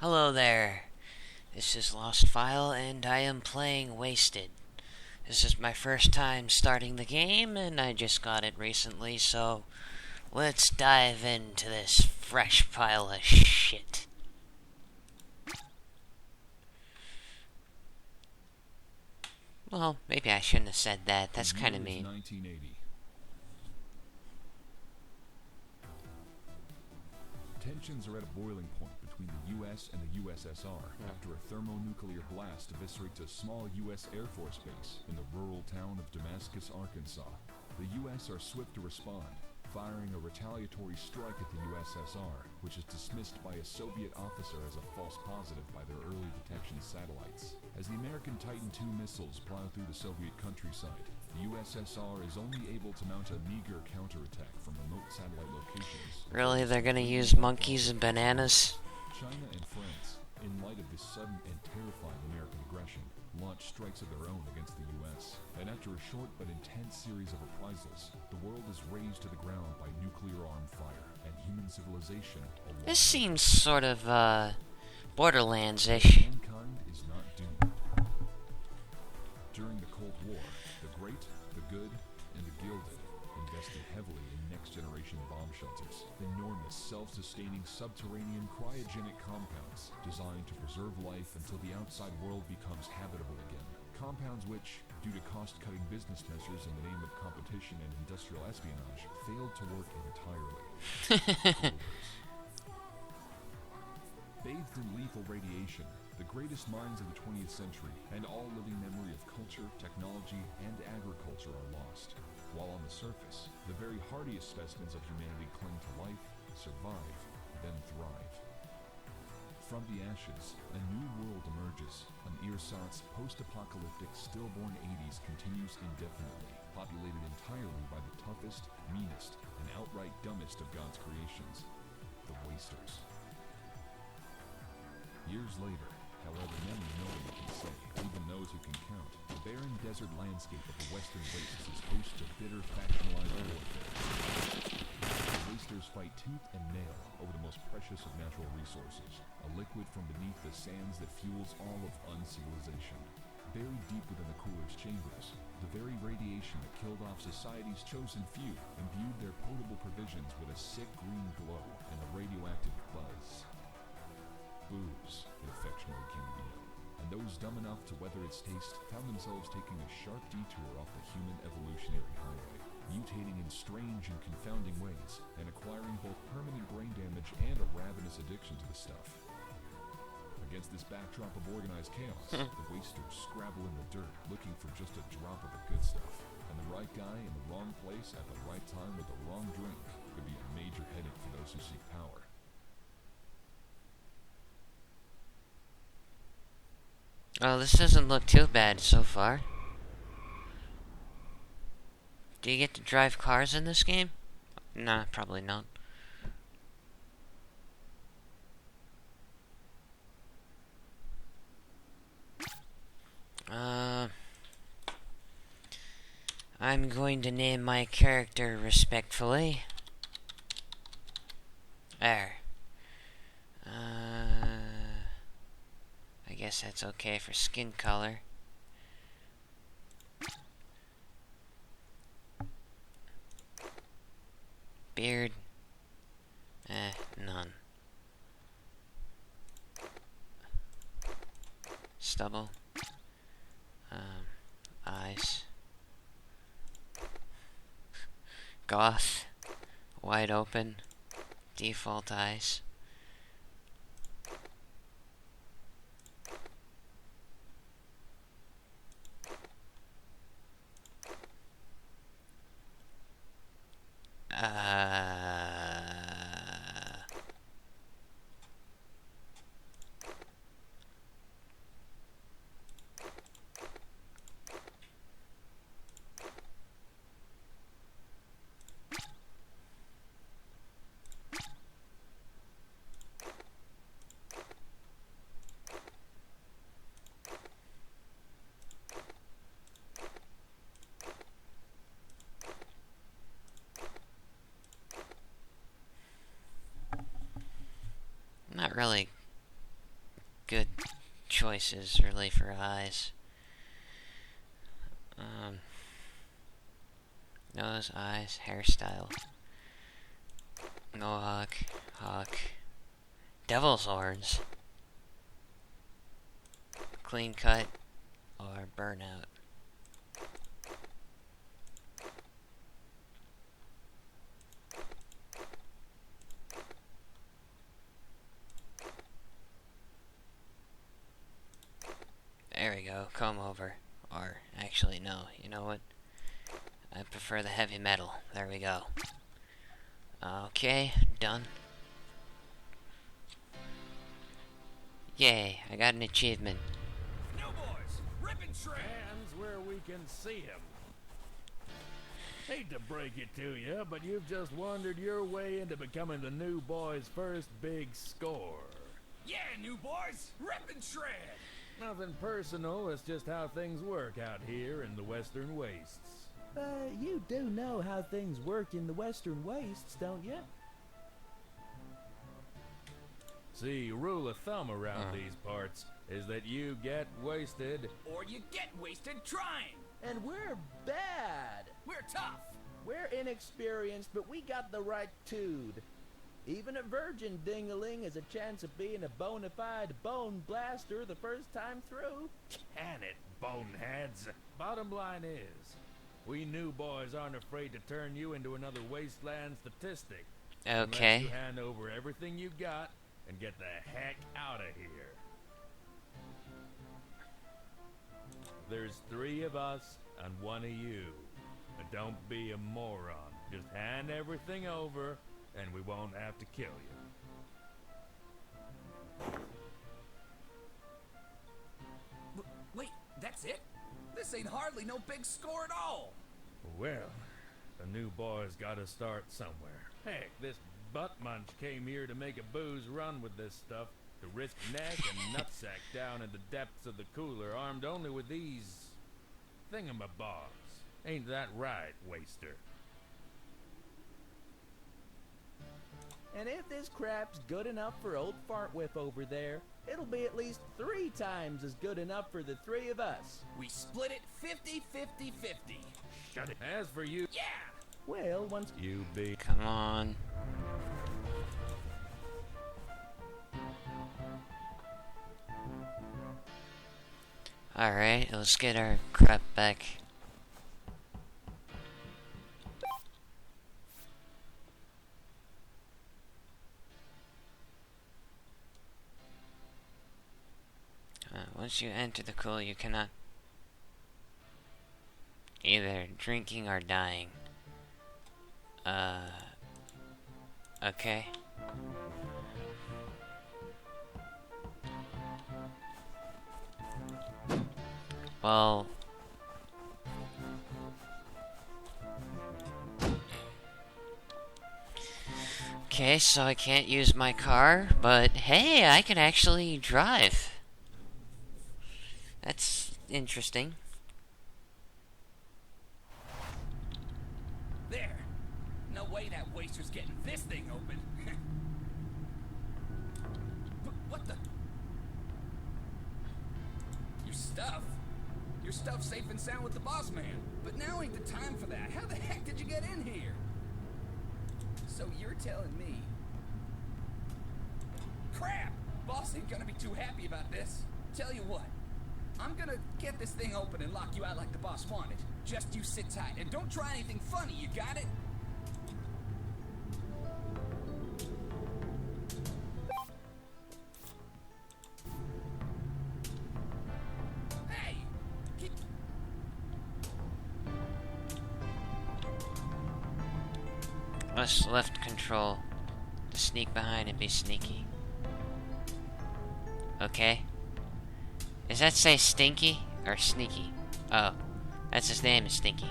Hello there. This is lostfile, and I am playing Wasted. This is my first time starting the game, and I just got it recently, so let's dive into this fresh pile of shit. Well, maybe I shouldn't have said that. That's kind of mean. 1980. Tensions are at a boiling point between the U.S. and the USSR after a thermonuclear blast eviscerates a small U.S. Air Force base in the rural town of Damascus, Arkansas. The U.S. are swift to respond, firing a retaliatory strike at the USSR, which is dismissed by a Soviet officer as a false positive by their early detection satellites. As the American Titan II missiles plow through the Soviet countryside, the USSR is only able to mount a meager counterattack from remote satellite locations. Really, they're gonna use monkeys and bananas? China and France, in light of this sudden and terrifying American aggression, launched strikes of their own against the U.S. And after a short but intense series of reprisals, the world is razed to the ground by nuclear-armed fire, and human civilization This seems sort of, Borderlands-ish. Mankind is not doomed. During the Cold War, the great, the good, and the gilded invested heavily in next-generation bomb shelters, enormous self-sustaining subterranean cryogenic compounds designed to preserve life until the outside world becomes habitable again. Compounds which, due to cost-cutting business measures in the name of competition and industrial espionage, failed to work entirely. Bathed in lethal radiation, the greatest minds of the 20th century and all living memory of culture, technology, and agriculture are lost. While on the surface, the very hardiest specimens of humanity cling to life, survive, then thrive. From the ashes, a new world emerges. An ersatz, post-apocalyptic, stillborn 80s continues indefinitely, populated entirely by the toughest, meanest, and outright dumbest of God's creations, the Wasters. Years later, however many know what you can say, even those who can count, the barren desert landscape of the Western Wastes is host to bitter factionalized warfare. The Wasters fight tooth and nail over the most precious of natural resources, a liquid from beneath the sands that fuels all of uncivilization. Buried deep within the cooler's chambers, the very radiation that killed off society's chosen few imbued their potable provisions with a sick green glow and a radioactive buzz. Booze, it affectionately came to be known, and those dumb enough to weather its taste found themselves taking a sharp detour off the human evolutionary highway, mutating in strange and confounding ways, and acquiring both permanent brain damage and a ravenous addiction to the stuff. Against this backdrop of organized chaos, the Wasters scrabble in the dirt, looking for just a drop of the good stuff, and the right guy in the wrong place at the right time with the wrong drink could be a major headache for those who seek power. Oh, this doesn't look too bad so far. Do you get to drive cars in this game? Nah, probably not. I'm going to name my character respectfully. There. I guess that's okay for skin color. Beard. None. Stubble. Eyes. Goth. Wide open. Default eyes. Not really good choices, really, for eyes. Nose, eyes, hairstyle. Mohawk, hawk. Devil's horns. Clean cut or burnout. There we go, comb over. Or, actually, no, you know what? I prefer the heavy metal. There we go. Okay, done. Yay, I got an achievement. New boys, rip and shred. Hands where we can see him. Hate to break it to you, but you've just wandered your way into becoming the new boy's first big score. Yeah, new boys, rip and shred. Nothing personal, it's just how things work out here in the Western Wastes. You do know how things work in the Western Wastes, don't you? See, rule of thumb around these parts is that you get wasted. Or you get wasted trying. And we're bad. We're tough. We're inexperienced, but we got the right tude. Even a virgin ding-a-ling has a chance of being a bona fide bone blaster the first time through. Can it, boneheads? Bottom line is, we new boys aren't afraid to turn you into another wasteland statistic. Unless Okay. you hand over everything you got and get the heck out of here. There's 3 of us and 1 of you. And don't be a moron. Just hand everything over and we won't have to kill you. Wait, that's it? This ain't hardly no big score at all. Well, the new boy's gotta start somewhere. Heck, this butt munch came here to make a booze run with this stuff, to risk neck and nutsack down in the depths of the cooler, armed only with these thingamabobs. Ain't that right, waster? And if this crap's good enough for old Fartwhip over there, it'll be at least 3 times as good enough for the 3 of us. We split it 50-50-50. Shut it. As for you, Yeah! Well, once you be... Come on. Alright, let's get our crap back. Once you enter the cool, you cannot either drinking or dying. Okay. Well, okay, so I can't use my car, but hey, I can actually drive. That's interesting. There. No way that waster's getting this thing open. What the? Your stuff? Your stuff's safe and sound with the boss man. But now ain't the time for that. How the heck did you get in here? So you're telling me... Crap! Boss ain't gonna be too happy about this. Tell you what. I'm gonna get this thing open and lock you out like the boss wanted. Just you sit tight and don't try anything funny, you got it? Hey! Press left control to sneak behind and be sneaky. Okay. Does that say Stinky or Sneaky? Oh, that's his name is Stinky.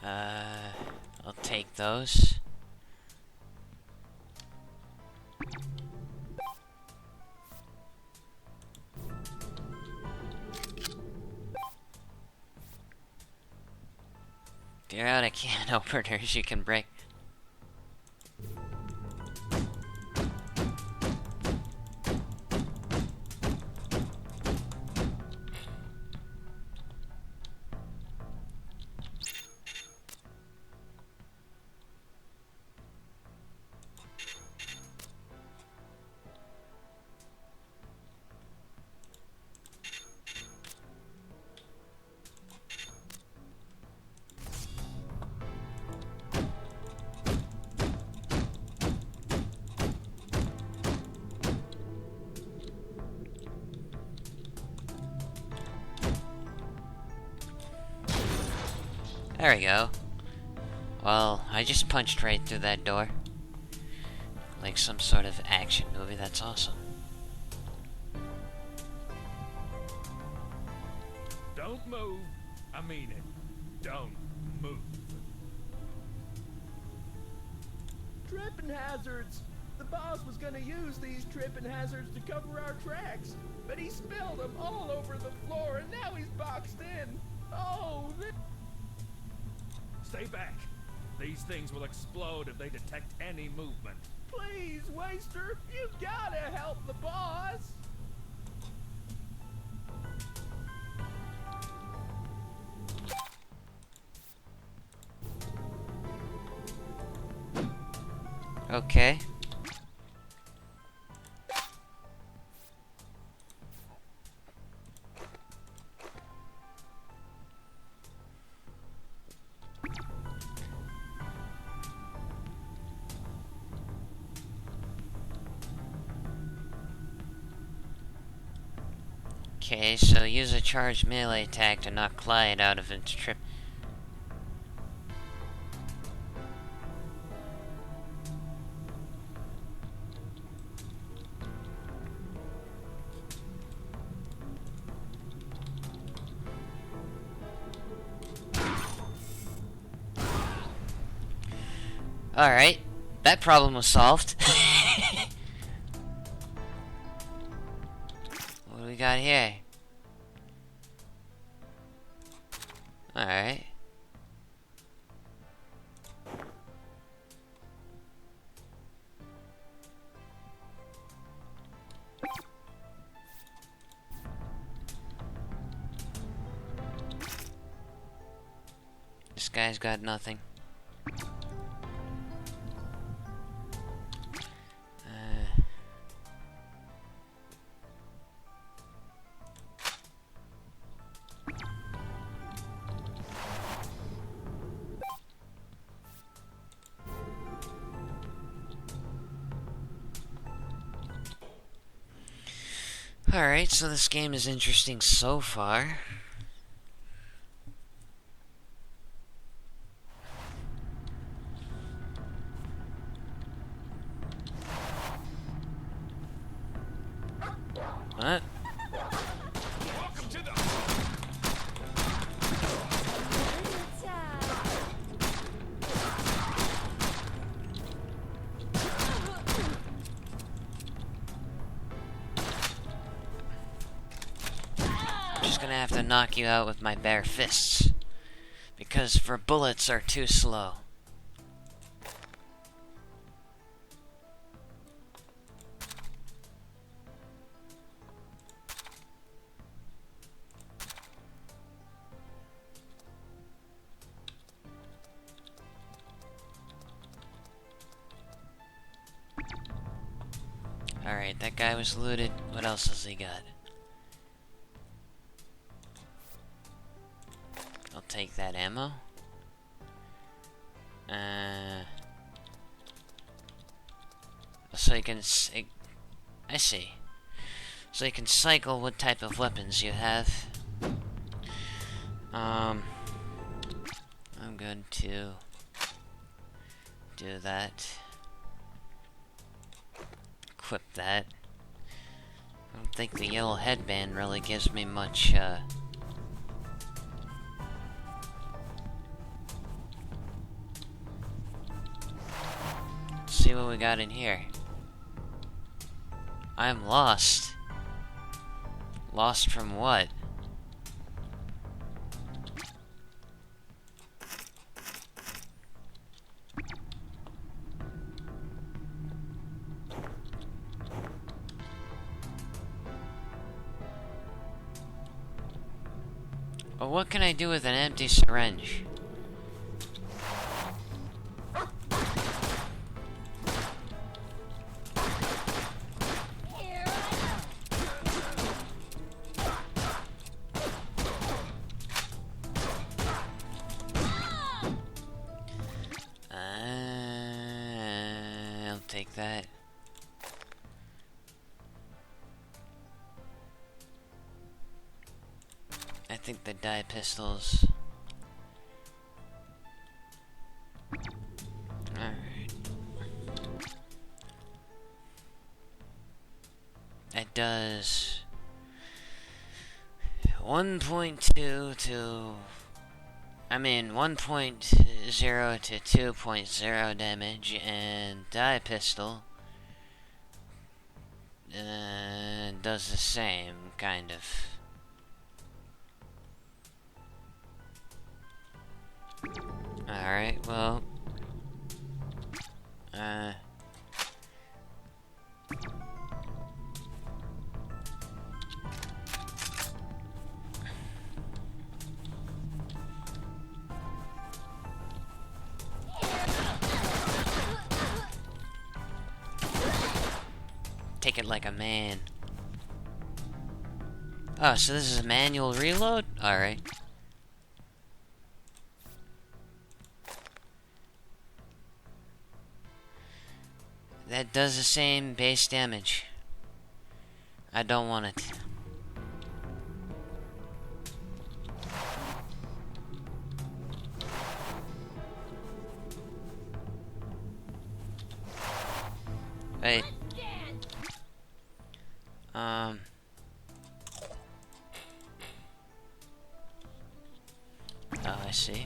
I'll take those. You're out of can openers you can break. There we go. Well, I just punched right through that door. Like some sort of action movie, that's awesome. Don't move. I mean it. Don't move. Tripping hazards! The boss was gonna use these tripping hazards to cover our tracks, but he spilled them all over the floor and now he's boxed in. Oh, Stay back. These things will explode if they detect any movement. please, Waster, you gotta help the boss! Okay. Okay, so use a charged melee attack to knock Clyde out of its trip. Alright, that problem was solved. What do we got here? Alright. This guy's got nothing. Alright, so this game is interesting so far. What? Welcome to the... I'm just gonna have to knock you out with my bare fists. Because for bullets are too slow. Alright, that guy was looted. What else has he got? I'll take that ammo. So you can... I see. So you can cycle what type of weapons you have. I'm going to do that. Equip that. I don't think the yellow headband really gives me much, Let's see what we got in here. I'm lost. Lost from what? But what can I do with an empty syringe? I'll take that. I think the dye pistols. Alright. It does 1.2 to 1.0 to 2.0 damage, and dye pistol does the same, kind of. Alright, well, take it like a man. Oh, so this is a manual reload? Alright. That does the same base damage. I don't want it. Wait. Oh, I see.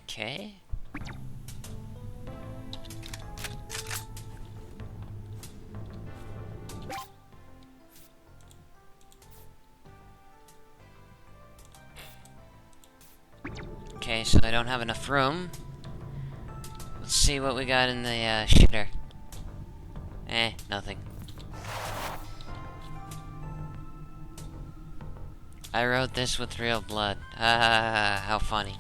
Okay. Okay, so I don't have enough room. Let's see what we got in the shitter. Nothing. I wrote this with real blood. How funny.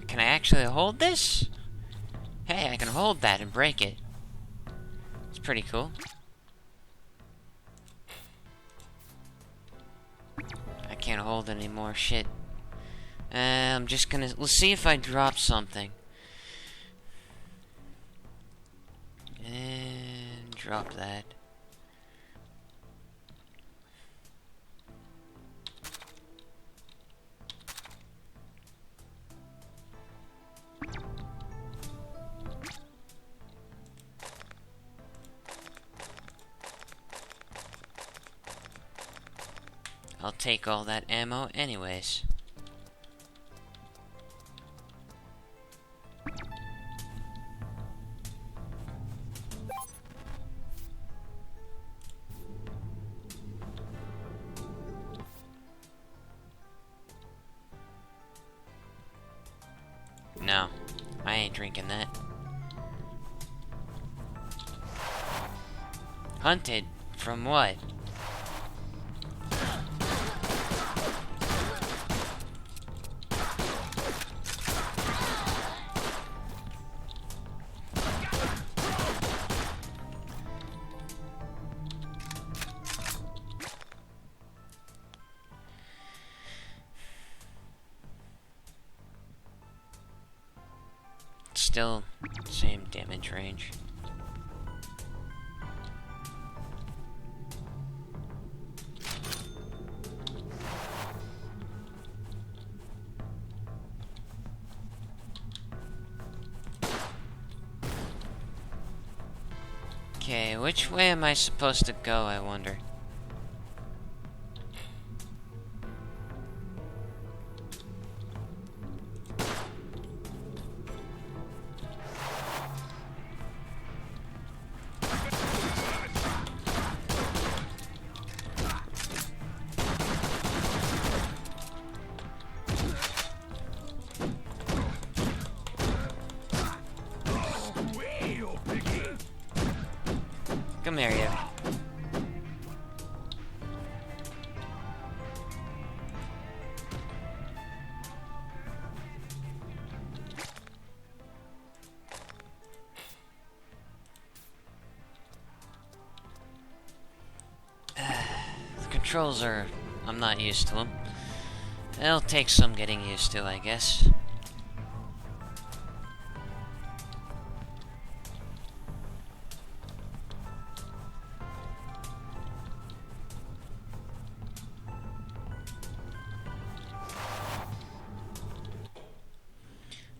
Can I actually hold this? Hey, I can hold that and break it. It's pretty cool. I can't hold any more shit. I'm just gonna... Let's see if I drop something. And drop that. I'll take all that ammo anyways. No, I ain't drinking that. Hunted? From what? Still same damage range. Okay, which way am I supposed to go, I wonder? Come here, you. The controls are... I'm not used to them. It'll take some getting used to, I guess.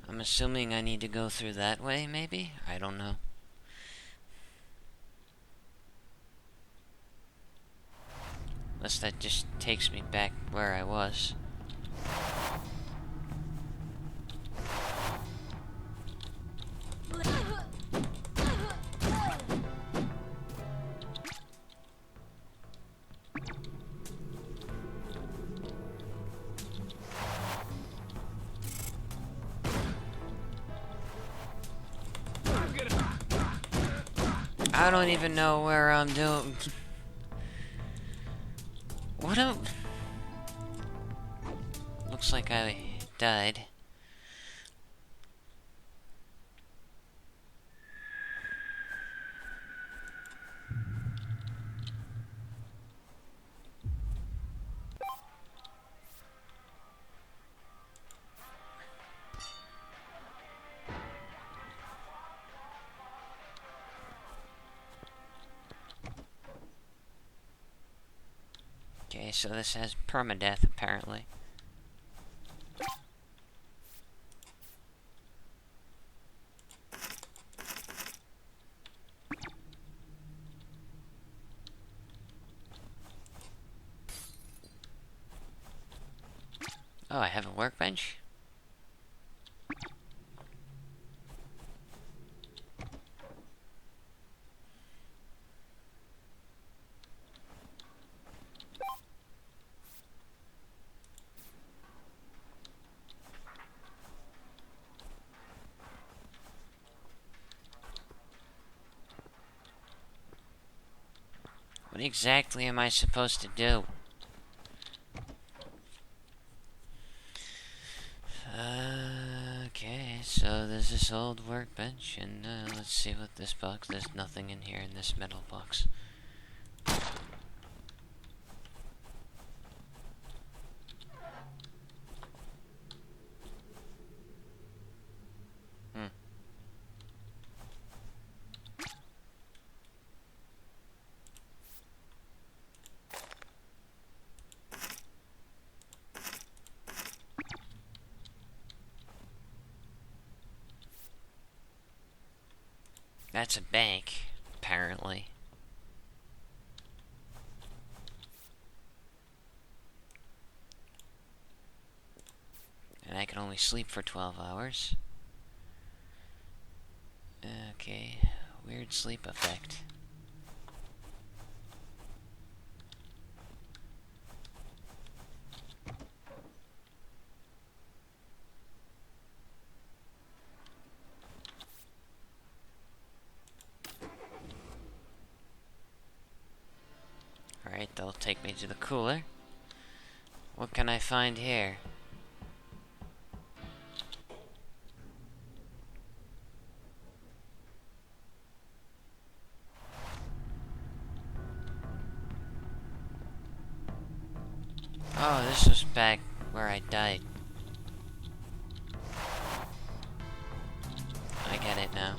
I'm assuming I need to go through that way, maybe? I don't know. Unless that just takes me back where I was. I don't even know where I'm doing. What a... Looks like I died. Okay, so this has permadeath, apparently. Oh, I have a workbench? What exactly am I supposed to do? Okay, so there's this old workbench, and let's see what this box... There's nothing in here in this metal box. That's a bank, apparently. And I can only sleep for 12 hours. Okay, weird sleep effect. Alright, that'll take me to the cooler. What can I find here? Oh, this was back where I died. I get it now.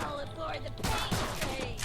All aboard the paint train!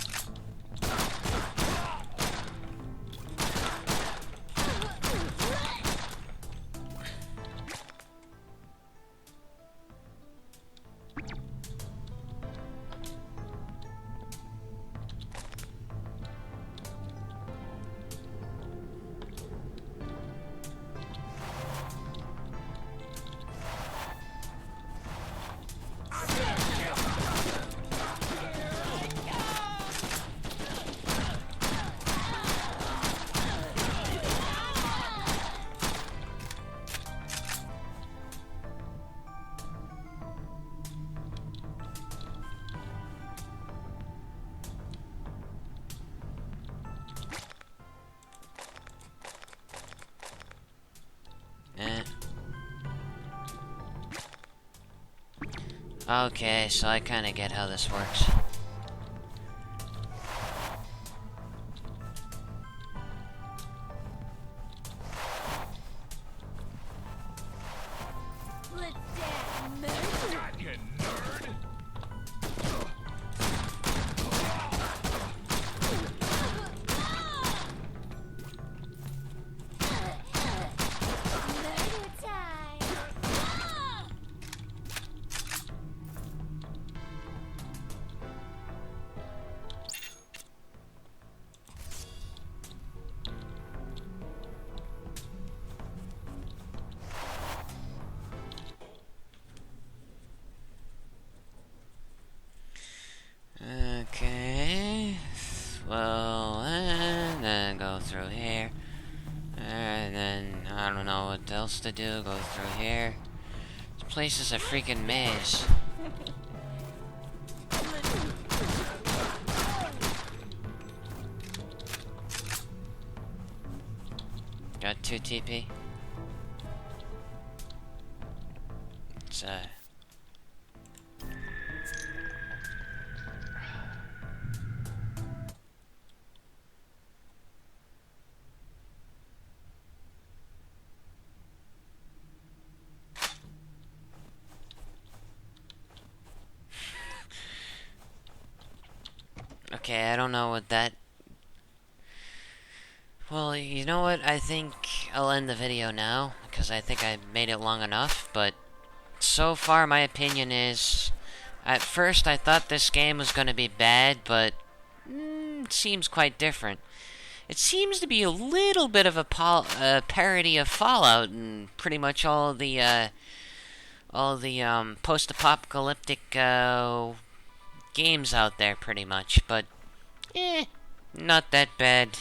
Okay, so I kind of get how this works. Let that murder. God, you nerd! Murder time. Okay. Well, and then go through here. And then, I don't know what else to do. Go through here. This place is a freaking maze. Got 2 TP. It's, okay, I don't know what that... Well, you know what? I think I'll end the video now, because I think I made it long enough, but so far my opinion is... At first I thought this game was going to be bad, but it seems quite different. It seems to be a little bit of a parody of Fallout and pretty much all the post-apocalyptic games out there, pretty much. But, not that bad.